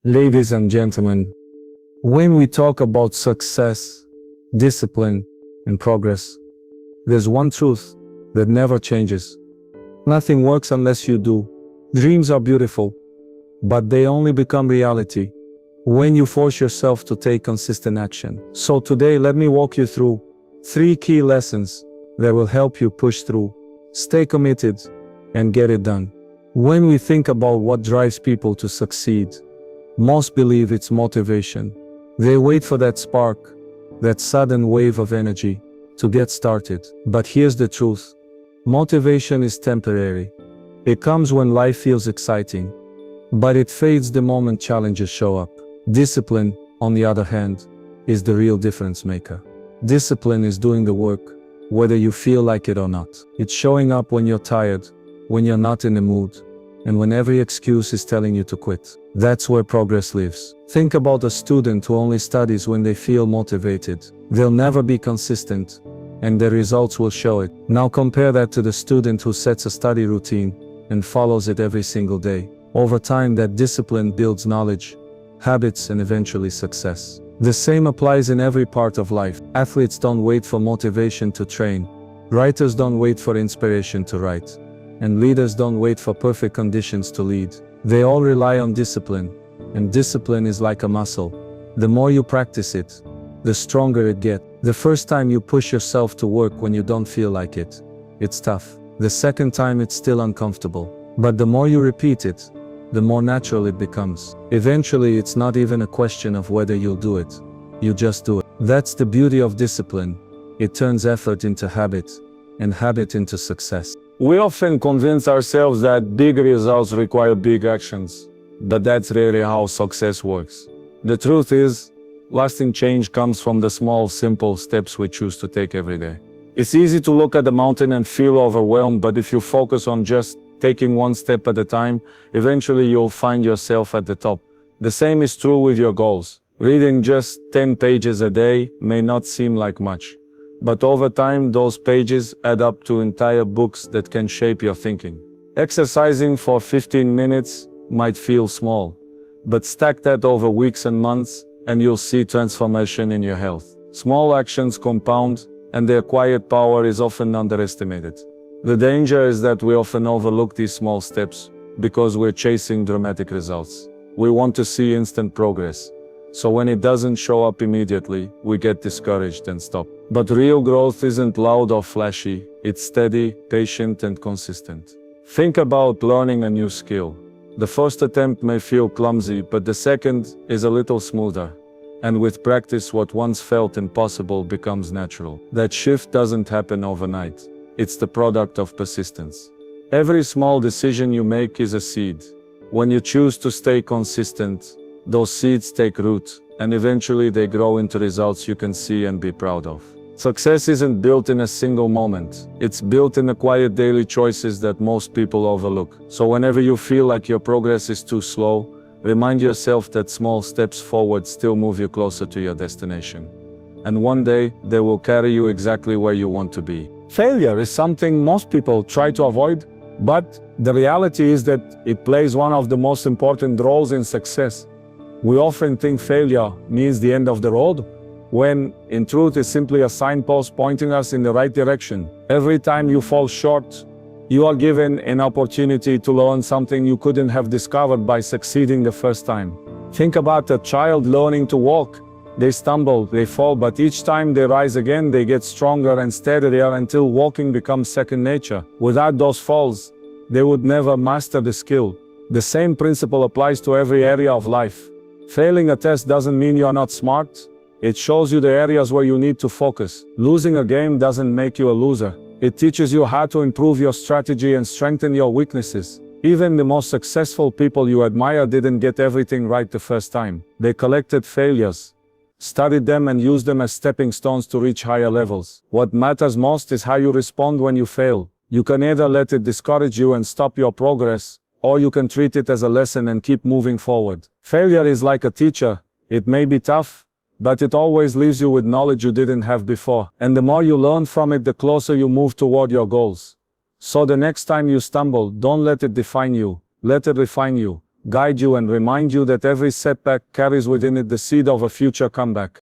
Ladies and gentlemen, when we talk about success, discipline, and progress, there's one truth that never changes. Nothing works unless you do. Dreams are beautiful, but they only become reality when you force yourself to take consistent action. So today, let me walk you through 3 key lessons that will help you push through, stay committed, and get it done. When we think about what drives people to succeed, most believe it's motivation. They wait for that spark, that sudden wave of energy, to get started. But here's the truth. Motivation is temporary. It comes when life feels exciting, but it fades the moment challenges show up. Discipline, on the other hand, is the real difference maker. Discipline is doing the work, whether you feel like it or not. It's showing up when you're tired, when you're not in the mood, and when every excuse is telling you to quit. That's where progress lives. Think about a student who only studies when they feel motivated. They'll never be consistent, and their results will show it. Now compare that to the student who sets a study routine and follows it every single day. Over time, that discipline builds knowledge, habits, and eventually success. The same applies in every part of life. Athletes don't wait for motivation to train. Writers don't wait for inspiration to write. And leaders don't wait for perfect conditions to lead. They all rely on discipline, and discipline is like a muscle. The more you practice it, the stronger it gets. The first time you push yourself to work when you don't feel like it, it's tough. The second time it's still uncomfortable. But the more you repeat it, the more natural it becomes. Eventually, it's not even a question of whether you'll do it. You just do it. That's the beauty of discipline. It turns effort into habit, and habit into success. We often convince ourselves that big results require big actions, but that's rarely how success works. The truth is, lasting change comes from the small, simple steps we choose to take every day. It's easy to look at the mountain and feel overwhelmed, but if you focus on just taking one step at a time, eventually you'll find yourself at the top. The same is true with your goals. Reading just 10 pages a day may not seem like much, but over time, those pages add up to entire books that can shape your thinking. Exercising for 15 minutes might feel small, but stack that over weeks and months, and you'll see transformation in your health. Small actions compound, and their quiet power is often underestimated. The danger is that we often overlook these small steps because we're chasing dramatic results. We want to see instant progress. So when it doesn't show up immediately, we get discouraged and stop. But real growth isn't loud or flashy, it's steady, patient, and consistent. Think about learning a new skill. The first attempt may feel clumsy, but the second is a little smoother. And with practice, what once felt impossible becomes natural. That shift doesn't happen overnight. It's the product of persistence. Every small decision you make is a seed. When you choose to stay consistent, those seeds take root, and eventually they grow into results you can see and be proud of. Success isn't built in a single moment. It's built in the quiet daily choices that most people overlook. So whenever you feel like your progress is too slow, remind yourself that small steps forward still move you closer to your destination. And one day, they will carry you exactly where you want to be. Failure is something most people try to avoid, but the reality is that it plays one of the most important roles in success. We often think failure means the end of the road, when in truth it's simply a signpost pointing us in the right direction. Every time you fall short, you are given an opportunity to learn something you couldn't have discovered by succeeding the first time. Think about a child learning to walk. They stumble, they fall, but each time they rise again, they get stronger and steadier until walking becomes second nature. Without those falls, they would never master the skill. The same principle applies to every area of life. Failing a test doesn't mean you're not smart. It shows you the areas where you need to focus. Losing a game doesn't make you a loser. It teaches you how to improve your strategy and strengthen your weaknesses. Even the most successful people you admire didn't get everything right the first time. They collected failures, studied them, and used them as stepping stones to reach higher levels. What matters most is how you respond when you fail. You can either let it discourage you and stop your progress, or you can treat it as a lesson and keep moving forward. Failure is like a teacher. It may be tough, but it always leaves you with knowledge you didn't have before. And the more you learn from it, the closer you move toward your goals. So the next time you stumble, don't let it define you. Let it refine you. guide you, and remind you that every setback carries within it the seed of a future comeback.